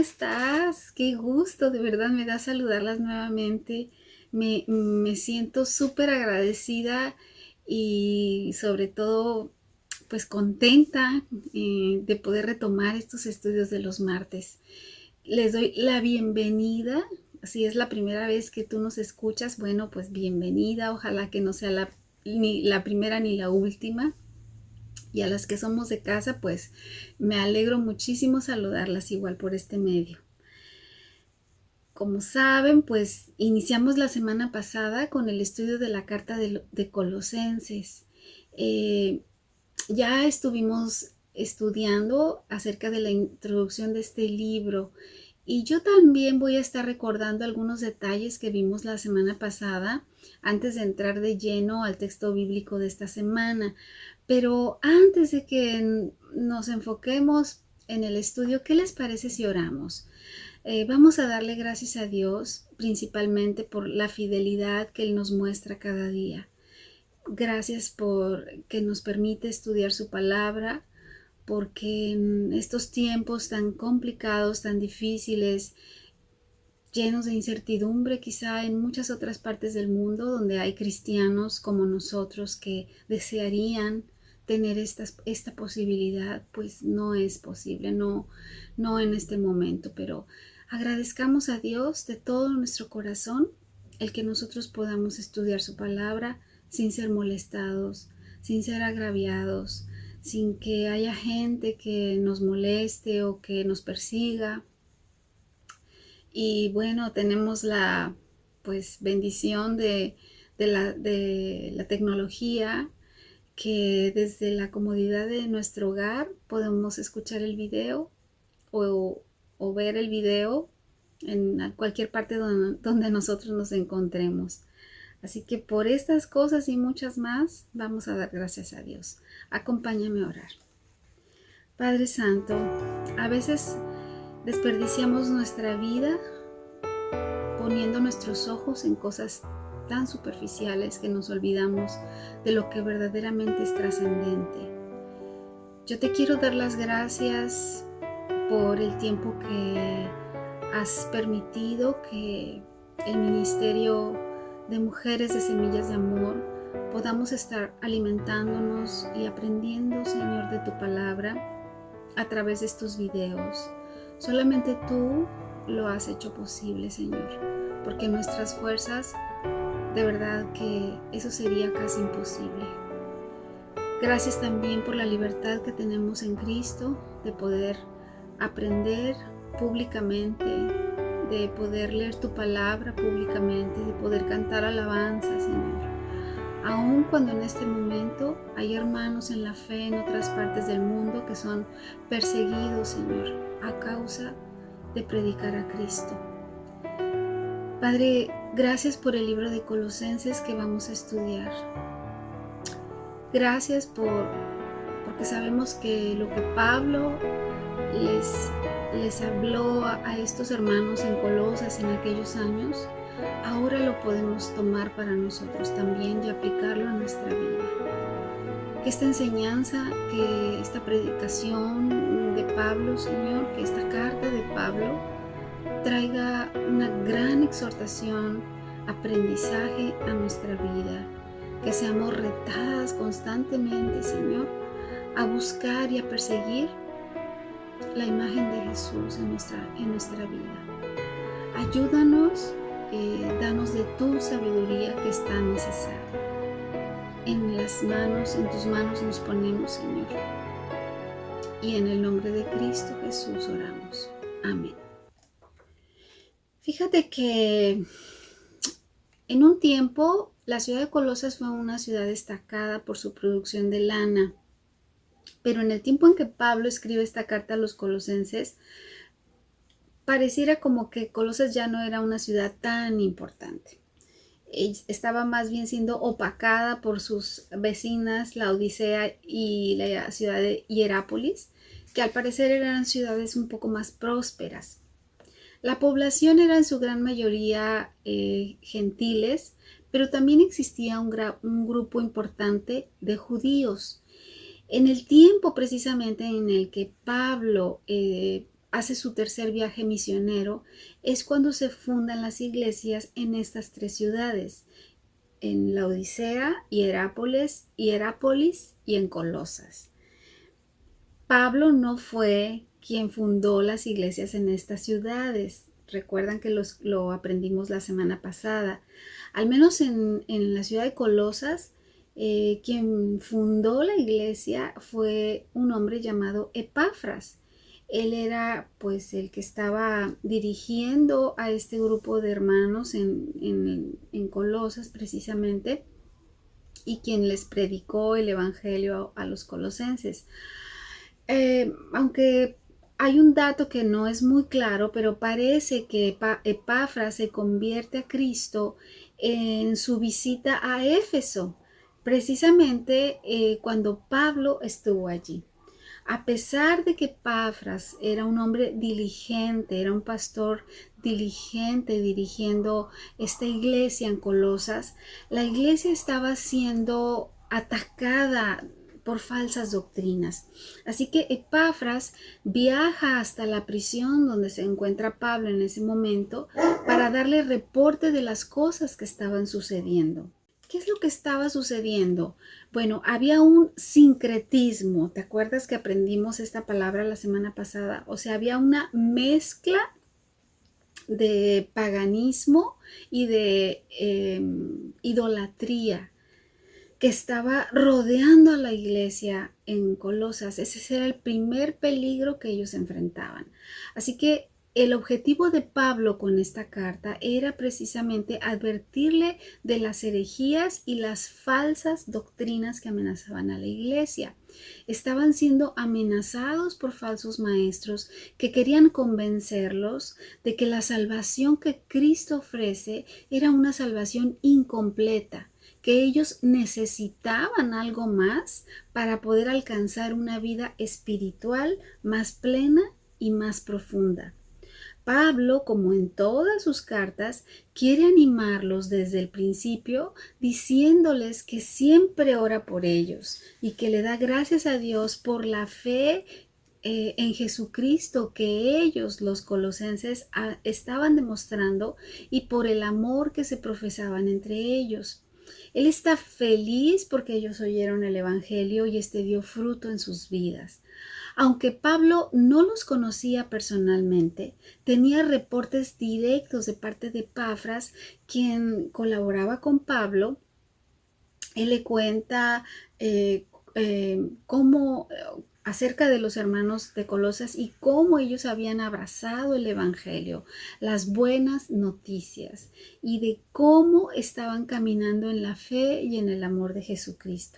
estás? Qué gusto, de verdad me da saludarlas nuevamente. Me siento súper agradecida y sobre todo pues contenta de poder retomar estos estudios de los martes. Les doy la bienvenida. Si es la primera vez que tú nos escuchas, bueno, pues bienvenida. Ojalá que no sea ni la primera ni la última. Y a las que somos de casa, pues me alegro muchísimo saludarlas igual por este medio. Como saben, pues iniciamos la semana pasada con el estudio de la carta de Colosenses. Ya estuvimos estudiando acerca de la introducción de este libro y yo también voy a estar recordando algunos detalles que vimos la semana pasada antes de entrar de lleno al texto bíblico de esta semana. Pero antes de que nos enfoquemos en el estudio, ¿qué les parece si oramos? Vamos a darle gracias a Dios principalmente por la fidelidad que Él nos muestra cada día. Gracias por que nos permite estudiar su palabra, porque en estos tiempos tan complicados, tan difíciles, llenos de incertidumbre quizá en muchas otras partes del mundo donde hay cristianos como nosotros que desearían tener esta posibilidad, pues no es posible, no en este momento, pero agradezcamos a Dios de todo nuestro corazón el que nosotros podamos estudiar su palabra sin ser molestados, sin ser agraviados, sin que haya gente que nos moleste o que nos persiga. Y bueno, tenemos la pues bendición de la tecnología, que desde la comodidad de nuestro hogar podemos escuchar el video o ver el video en cualquier parte donde nosotros nos encontremos. Así que por estas cosas y muchas más vamos a dar gracias a Dios. Acompáñame a orar. Padre Santo, a veces desperdiciamos nuestra vida poniendo nuestros ojos en cosas tan superficiales que nos olvidamos de lo que verdaderamente es trascendente. Yo te quiero dar las gracias por el tiempo que has permitido que el Ministerio de Mujeres de Semillas de Amor podamos estar alimentándonos y aprendiendo, Señor, de tu palabra a través de estos videos. Solamente tú lo has hecho posible, Señor, porque nuestras fuerzas, de verdad que eso sería casi imposible. Gracias también por la libertad que tenemos en Cristo de poder aprender públicamente, de poder leer tu palabra públicamente, de poder cantar alabanza, Señor. Aun cuando en este momento hay hermanos en la fe en otras partes del mundo que son perseguidos, Señor, a causa de predicar a Cristo. Padre, gracias por el libro de Colosenses que vamos a estudiar. Gracias porque sabemos que lo que Pablo les habló a estos hermanos en Colosas en aquellos años, ahora lo podemos tomar para nosotros también y aplicarlo a nuestra vida. Que esta enseñanza, que esta predicación de Pablo, Señor, que esta carta de Pablo traiga una gran exhortación, aprendizaje a nuestra vida. Que seamos retadas constantemente, Señor, a buscar y a perseguir la imagen de Jesús en nuestra vida. Ayúdanos, danos de tu sabiduría que es tan necesaria. En tus manos nos ponemos, Señor. Y en el nombre de Cristo Jesús oramos. Amén. Fíjate que en un tiempo la ciudad de Colosas fue una ciudad destacada por su producción de lana. Pero en el tiempo en que Pablo escribe esta carta a los colosenses, pareciera como que Colosas ya no era una ciudad tan importante. Estaba más bien siendo opacada por sus vecinas, la Odisea y la ciudad de Hierápolis, que al parecer eran ciudades un poco más prósperas. La población era en su gran mayoría gentiles, pero también existía un grupo importante de judíos. En el tiempo precisamente en el que Pablo hace su tercer viaje misionero, es cuando se fundan las iglesias en estas tres ciudades, en Laodicea, Hierápolis y en Colosas. Pablo no fue quien fundó las iglesias en estas ciudades. Recuerdan que lo aprendimos la semana pasada. Al menos en la ciudad de Colosas, quien fundó la iglesia fue un hombre llamado Epafras. Él era pues el que estaba dirigiendo a este grupo de hermanos en Colosas precisamente, y quien les predicó el evangelio a los colosenses. Aunque hay un dato que no es muy claro, pero parece que Epafras se convierte a Cristo en su visita a Éfeso, precisamente cuando Pablo estuvo allí. A pesar de que Epafras era un hombre diligente, era un pastor diligente dirigiendo esta iglesia en Colosas, la iglesia estaba siendo atacada por falsas doctrinas. Así que Epafras viaja hasta la prisión donde se encuentra Pablo en ese momento para darle reporte de las cosas que estaban sucediendo. ¿Qué es lo que estaba sucediendo? Bueno, había un sincretismo. ¿Te acuerdas que aprendimos esta palabra la semana pasada? O sea, había una mezcla de paganismo y de idolatría que estaba rodeando a la iglesia en Colosas. Ese era el primer peligro que ellos enfrentaban. Así que el objetivo de Pablo con esta carta era precisamente advertirle de las herejías y las falsas doctrinas que amenazaban a la iglesia. Estaban siendo amenazados por falsos maestros que querían convencerlos de que la salvación que Cristo ofrece era una salvación incompleta, que ellos necesitaban algo más para poder alcanzar una vida espiritual más plena y más profunda. Pablo, como en todas sus cartas, quiere animarlos desde el principio, diciéndoles que siempre ora por ellos y que le da gracias a Dios por la fe en Jesucristo que ellos, los colosenses, estaban demostrando, y por el amor que se profesaban entre ellos. Él está feliz porque ellos oyeron el Evangelio y este dio fruto en sus vidas. Aunque Pablo no los conocía personalmente, tenía reportes directos de parte de Epafras, quien colaboraba con Pablo. Él le cuenta cómo acerca de los hermanos de Colosas y cómo ellos habían abrazado el Evangelio, las buenas noticias, y de cómo estaban caminando en la fe y en el amor de Jesucristo.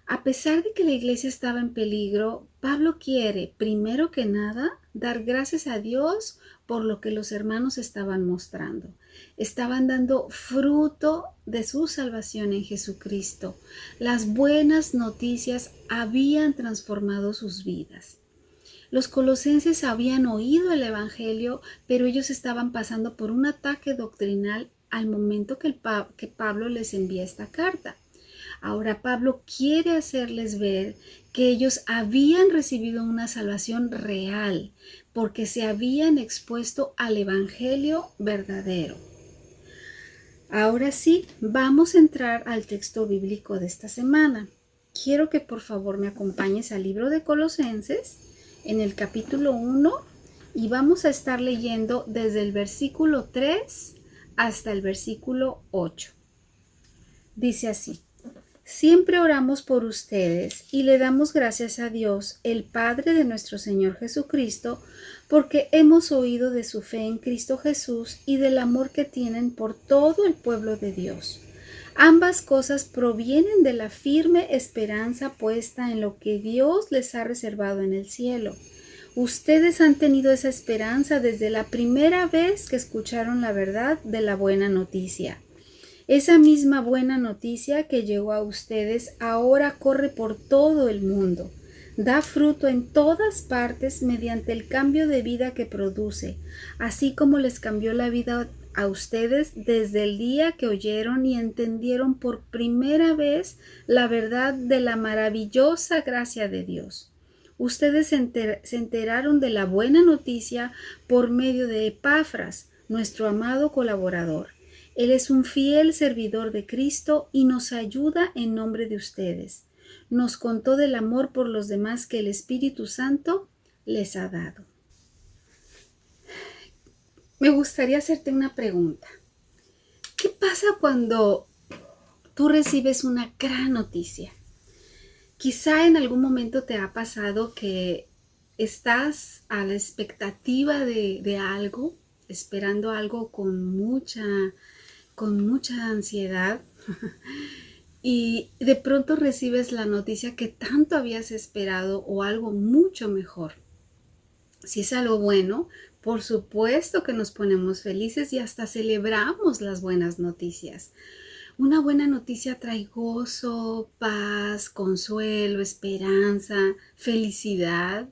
A pesar de que la iglesia estaba en peligro, Pablo quiere, primero que nada, dar gracias a Dios por lo que los hermanos estaban mostrando. Estaban dando fruto de su salvación en Jesucristo. Las buenas noticias habían transformado sus vidas. Los colosenses habían oído el Evangelio, pero ellos estaban pasando por un ataque doctrinal al momento que Pablo les envía esta carta. Ahora Pablo quiere hacerles ver que ellos habían recibido una salvación real porque se habían expuesto al Evangelio verdadero. Ahora sí, vamos a entrar al texto bíblico de esta semana. Quiero que por favor me acompañes al libro de Colosenses en el capítulo 1 y vamos a estar leyendo desde el versículo 3 hasta el versículo 8. Dice así: Siempre oramos por ustedes y le damos gracias a Dios, el Padre de nuestro Señor Jesucristo, porque hemos oído de su fe en Cristo Jesús y del amor que tienen por todo el pueblo de Dios. Ambas cosas provienen de la firme esperanza puesta en lo que Dios les ha reservado en el cielo. Ustedes han tenido esa esperanza desde la primera vez que escucharon la verdad de la buena noticia. Esa misma buena noticia que llegó a ustedes ahora corre por todo el mundo. Da fruto en todas partes mediante el cambio de vida que produce, así como les cambió la vida a ustedes desde el día que oyeron y entendieron por primera vez la verdad de la maravillosa gracia de Dios. Ustedes se enteraron de la buena noticia por medio de Epafras, nuestro amado colaborador. Él es un fiel servidor de Cristo y nos ayuda en nombre de ustedes. Nos contó del amor por los demás que el Espíritu Santo les ha dado. Me gustaría hacerte una pregunta. ¿Qué pasa cuando tú recibes una gran noticia? Quizá en algún momento te ha pasado que estás a la expectativa de algo, esperando algo con mucha ansiedad y de pronto recibes la noticia que tanto habías esperado o algo mucho mejor. Si es algo bueno, por supuesto que nos ponemos felices y hasta celebramos las buenas noticias. Una buena noticia trae gozo, paz, consuelo, esperanza, felicidad.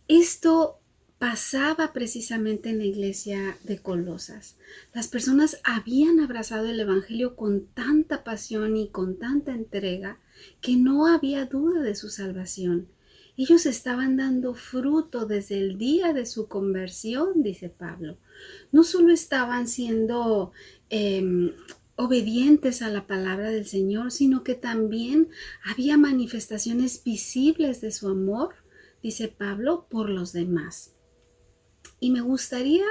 Esto pasaba precisamente en la iglesia de Colosas. Las personas habían abrazado el Evangelio con tanta pasión y con tanta entrega que no había duda de su salvación. Ellos estaban dando fruto desde el día de su conversión, dice Pablo. No solo estaban siendo obedientes a la palabra del Señor, sino que también había manifestaciones visibles de su amor, dice Pablo, por los demás. Y me gustaría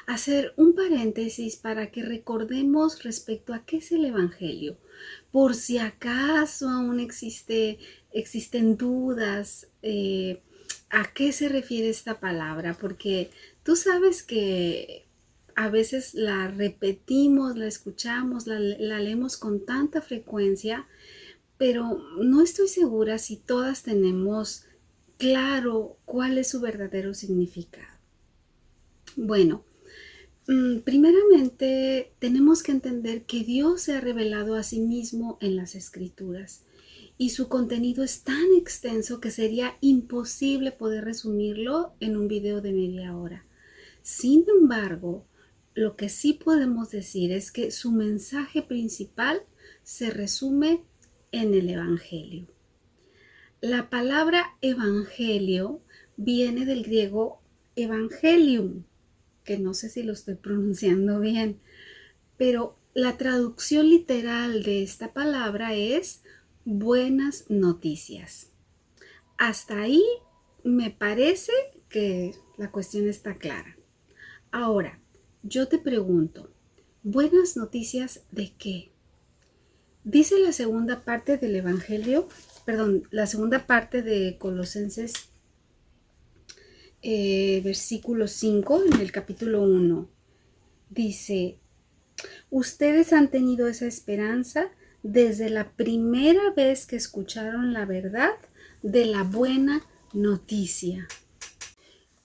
hacer un paréntesis para que recordemos respecto a qué es el Evangelio, por si acaso aún existen dudas a qué se refiere esta palabra, porque tú sabes que a veces la repetimos, la escuchamos, la leemos con tanta frecuencia, pero no estoy segura si todas tenemos claro cuál es su verdadero significado. Bueno, primeramente tenemos que entender que Dios se ha revelado a sí mismo en las Escrituras y su contenido es tan extenso que sería imposible poder resumirlo en un video de media hora. Sin embargo, lo que sí podemos decir es que su mensaje principal se resume en el Evangelio. La palabra Evangelio viene del griego Evangelium, que no sé si lo estoy pronunciando bien, pero la traducción literal de esta palabra es buenas noticias. Hasta ahí me parece que la cuestión está clara. Ahora, yo te pregunto, ¿buenas noticias de qué? Dice la segunda parte del Evangelio, la segunda parte de Colosenses versículo 5 en el capítulo 1. Dice, ustedes han tenido esa esperanza desde la primera vez que escucharon la verdad de la buena noticia.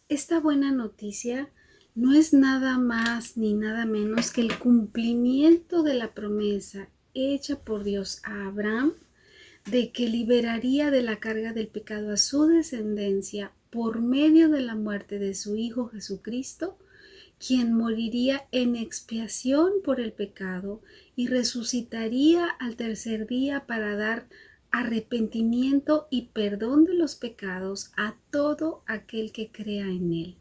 Esta buena noticia no es nada más ni nada menos que el cumplimiento de la promesa hecha por Dios a Abraham de que liberaría de la carga del pecado a su descendencia por medio de la muerte de su Hijo Jesucristo, quien moriría en expiación por el pecado y resucitaría al tercer día para dar arrepentimiento y perdón de los pecados a todo aquel que crea en él.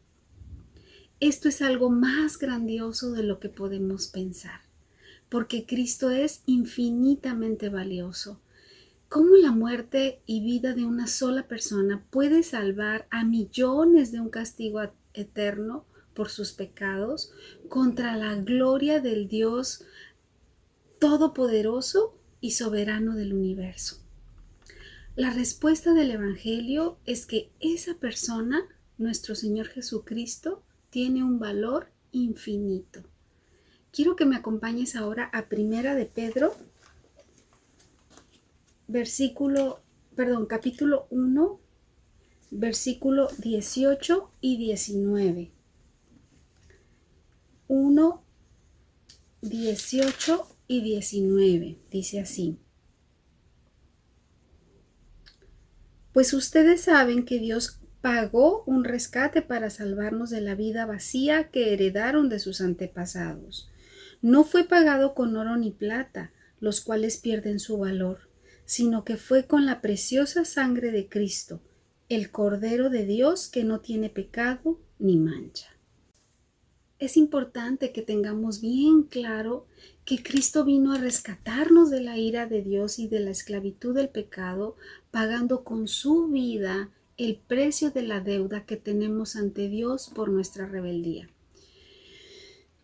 Esto es algo más grandioso de lo que podemos pensar, porque Cristo es infinitamente valioso. ¿Cómo la muerte y vida de una sola persona puede salvar a millones de un castigo eterno por sus pecados contra la gloria del Dios todopoderoso y soberano del universo? La respuesta del Evangelio es que esa persona, nuestro Señor Jesucristo, tiene un valor infinito. Quiero que me acompañes ahora a Primera de Pedro, capítulo 1, versículo 18 y 19. 1, 18 y 19. Dice así. Pues ustedes saben que Dios pagó un rescate para salvarnos de la vida vacía que heredaron de sus antepasados. No fue pagado con oro ni plata, los cuales pierden su valor, sino que fue con la preciosa sangre de Cristo, el Cordero de Dios que no tiene pecado ni mancha. Es importante que tengamos bien claro que Cristo vino a rescatarnos de la ira de Dios y de la esclavitud del pecado, pagando con su vida el precio de la deuda que tenemos ante Dios por nuestra rebeldía.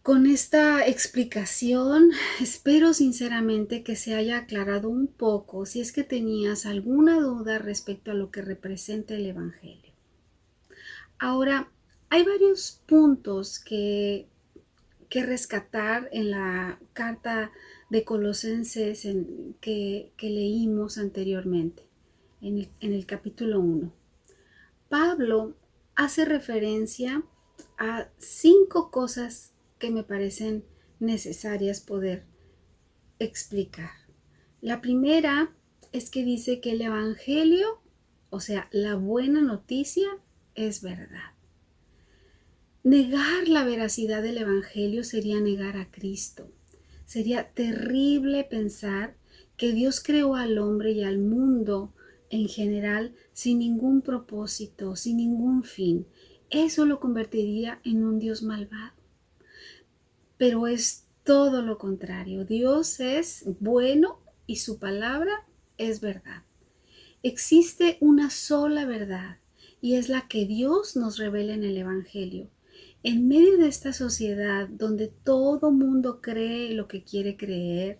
Con esta explicación, espero sinceramente que se haya aclarado un poco si es que tenías alguna duda respecto a lo que representa el Evangelio. Ahora, hay varios puntos que rescatar en la carta de Colosenses que leímos anteriormente, en el capítulo 1. Pablo hace referencia a 5 cosas que me parecen necesarias poder explicar. La primera es que dice que el Evangelio, o sea, la buena noticia, es verdad. Negar la veracidad del Evangelio sería negar a Cristo. Sería terrible pensar que Dios creó al hombre y al mundo en general sin ningún propósito, sin ningún fin. Eso lo convertiría en un Dios malvado. Pero es todo lo contrario. Dios es bueno y su palabra es verdad. Existe una sola verdad y es la que Dios nos revela en el Evangelio. En medio de esta sociedad donde todo mundo cree lo que quiere creer,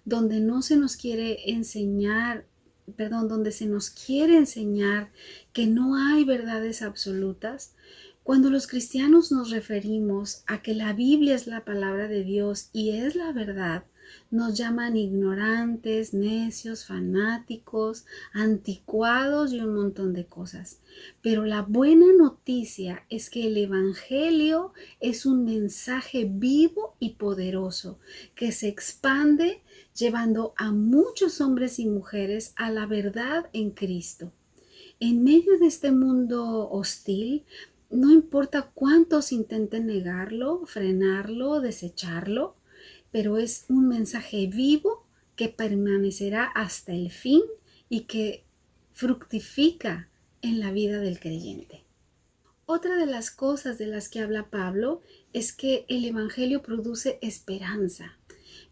donde no se nos quiere enseñar, donde se nos quiere enseñar que no hay verdades absolutas, cuando los cristianos nos referimos a que la Biblia es la palabra de Dios y es la verdad, nos llaman ignorantes, necios, fanáticos, anticuados y un montón de cosas. Pero la buena noticia es que el Evangelio es un mensaje vivo y poderoso que se expande llevando a muchos hombres y mujeres a la verdad en Cristo. En medio de este mundo hostil, no importa cuántos intenten negarlo, frenarlo, desecharlo, pero es un mensaje vivo que permanecerá hasta el fin y que fructifica en la vida del creyente. Otra de las cosas de las que habla Pablo es que el Evangelio produce esperanza,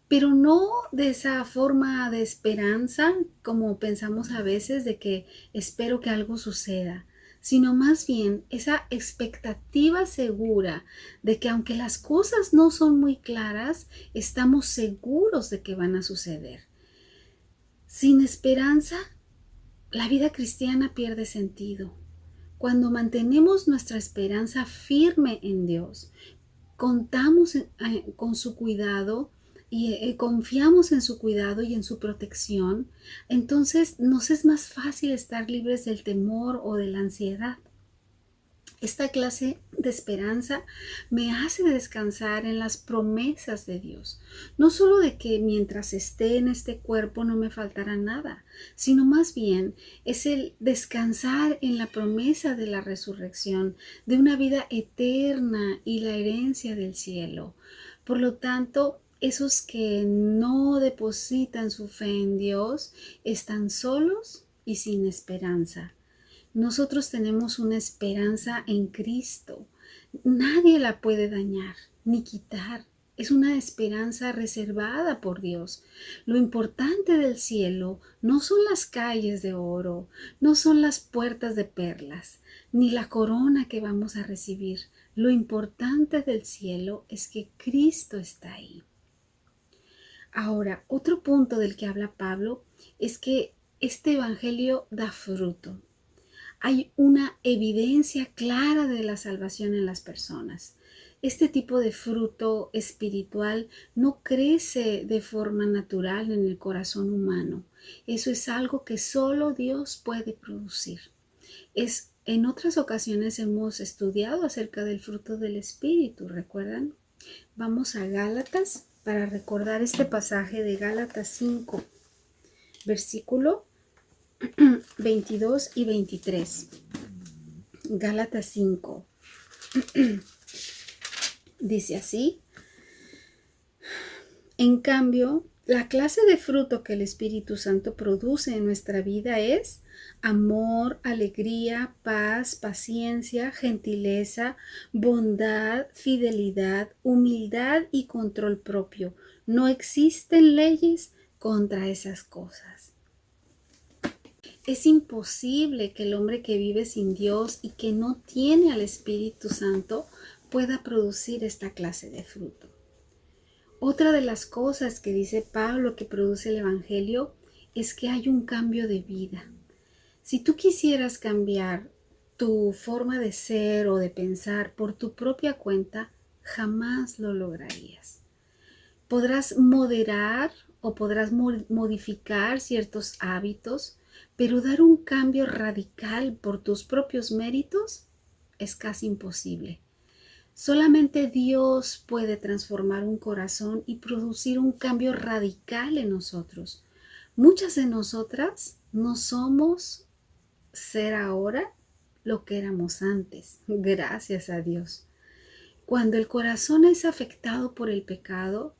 pero no de esa forma de esperanza como pensamos a veces de que espero que algo suceda, sino más bien esa expectativa segura de que aunque las cosas no son muy claras, estamos seguros de que van a suceder. Sin esperanza, la vida cristiana pierde sentido. Cuando mantenemos nuestra esperanza firme en Dios, contamos con su cuidado y confiamos en su cuidado y en su protección, entonces nos es más fácil estar libres del temor o de la ansiedad. Esta clase de esperanza me hace descansar en las promesas de Dios, no solo de que mientras esté en este cuerpo no me faltará nada, sino más bien es el descansar en la promesa de la resurrección, de una vida eterna y la herencia del cielo. Por lo tanto, esos que no depositan su fe en Dios están solos y sin esperanza. Nosotros tenemos una esperanza en Cristo. Nadie la puede dañar ni quitar. Es una esperanza reservada por Dios. Lo importante del cielo no son las calles de oro, no son las puertas de perlas, ni la corona que vamos a recibir. Lo importante del cielo es que Cristo está ahí. Ahora, otro punto del que habla Pablo es que este evangelio da fruto. Hay una evidencia clara de la salvación en las personas. Este tipo de fruto espiritual no crece de forma natural en el corazón humano. Eso es algo que solo Dios puede producir. En otras ocasiones hemos estudiado acerca del fruto del Espíritu, ¿recuerdan? Vamos a Gálatas para recordar este pasaje de Gálatas 5, versículo 22 y 23. Gálatas 5. Dice así: en cambio, La clase de fruto que el Espíritu Santo produce en nuestra vida es amor, alegría, paz, paciencia, gentileza, bondad, fidelidad, humildad y control propio. No existen leyes contra esas cosas. Es imposible que el hombre que vive sin Dios y que no tiene al Espíritu Santo pueda producir esta clase de fruto. Otra de las cosas que dice Pablo que produce el Evangelio es que hay un cambio de vida. Si tú quisieras cambiar tu forma de ser o de pensar por tu propia cuenta, jamás lo lograrías. Podrás moderar o podrás modificar ciertos hábitos, pero dar un cambio radical por tus propios méritos es casi imposible. Solamente Dios puede transformar un corazón y producir un cambio radical en nosotros. Muchas de nosotras no somos ser ahora lo que éramos antes, gracias a Dios. Cuando el corazón es afectado por el pecado,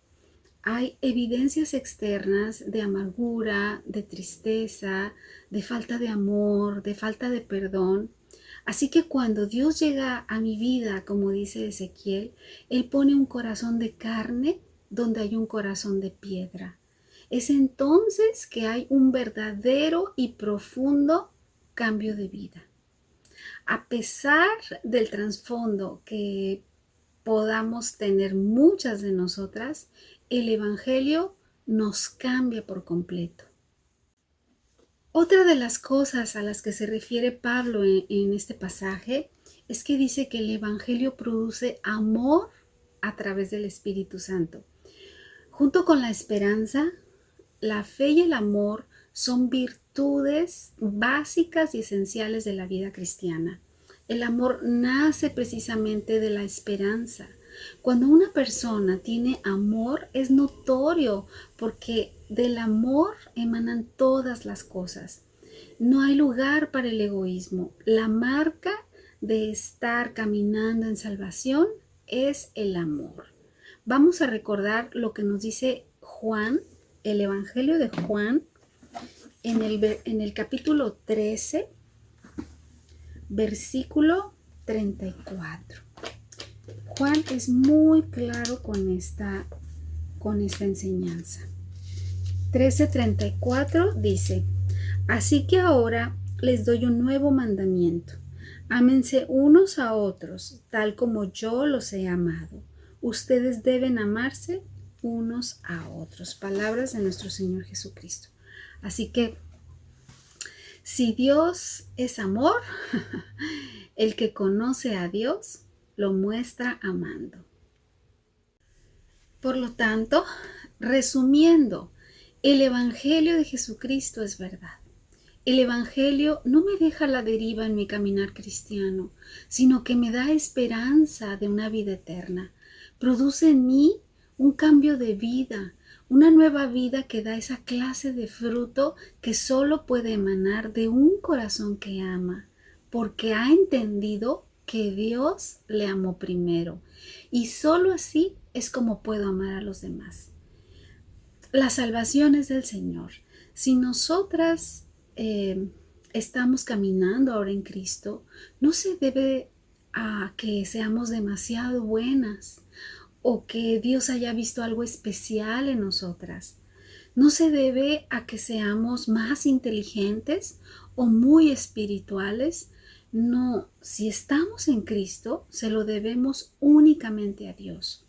hay evidencias externas de amargura, de tristeza, de falta de amor, de falta de perdón. Así que cuando Dios llega a mi vida, como dice Ezequiel, Él pone un corazón de carne donde hay un corazón de piedra. Es entonces que hay un verdadero y profundo cambio de vida. A pesar del trasfondo que podamos tener muchas de nosotras, el Evangelio nos cambia por completo. Otra de las cosas a las que se refiere Pablo en este pasaje es que dice que el Evangelio produce amor a través del Espíritu Santo. Junto con la esperanza, la fe y el amor son virtudes básicas y esenciales de la vida cristiana. El amor nace precisamente de la esperanza. Cuando una persona tiene amor es notorio porque del amor emanan todas las cosas. No hay lugar para el egoísmo. La marca de estar caminando en salvación es el amor. Vamos a recordar lo que nos dice Juan, el Evangelio de Juan, en el capítulo 13, versículo 34. Juan es muy claro con esta enseñanza. 13:34 dice: así que ahora les doy un nuevo mandamiento. Ámense unos a otros, tal como yo los he amado. Ustedes deben amarse unos a otros. Palabras de nuestro Señor Jesucristo. Así que, si Dios es amor, el que conoce a Dios lo muestra amando. Por lo tanto, resumiendo, el Evangelio de Jesucristo es verdad. El Evangelio no me deja a la deriva en mi caminar cristiano, sino que me da esperanza de una vida eterna. Produce en mí un cambio de vida, una nueva vida que da esa clase de fruto que solo puede emanar de un corazón que ama, porque ha entendido que Dios le amó primero. Y solo así es como puedo amar a los demás. La salvación es del Señor. Si nosotras estamos caminando ahora en Cristo, no se debe a que seamos demasiado buenas o que Dios haya visto algo especial en nosotras. No se debe a que seamos más inteligentes o muy espirituales. No, si estamos en Cristo, se lo debemos únicamente a Dios.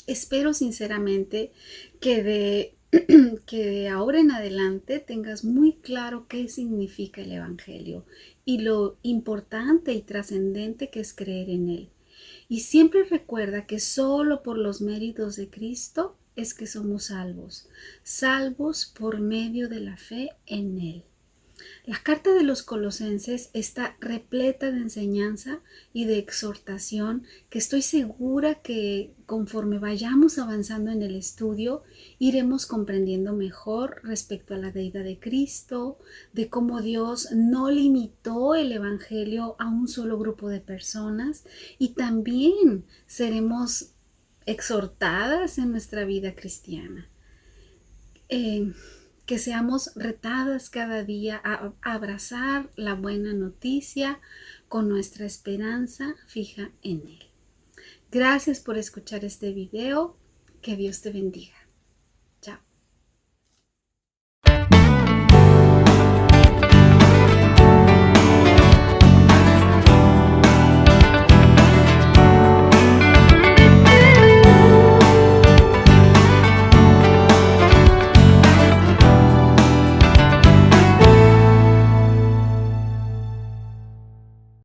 Espero sinceramente que de ahora en adelante tengas muy claro qué significa el Evangelio y lo importante y trascendente que es creer en él. Y siempre recuerda que solo por los méritos de Cristo es que somos salvos, salvos por medio de la fe en él. La carta de los Colosenses está repleta de enseñanza y de exhortación que estoy segura que conforme vayamos avanzando en el estudio iremos comprendiendo mejor respecto a la deidad de Cristo, de cómo Dios no limitó el Evangelio a un solo grupo de personas y también seremos exhortadas en nuestra vida cristiana. que seamos retadas cada día a abrazar la buena noticia con nuestra esperanza fija en Él. Gracias por escuchar este video. Que Dios te bendiga.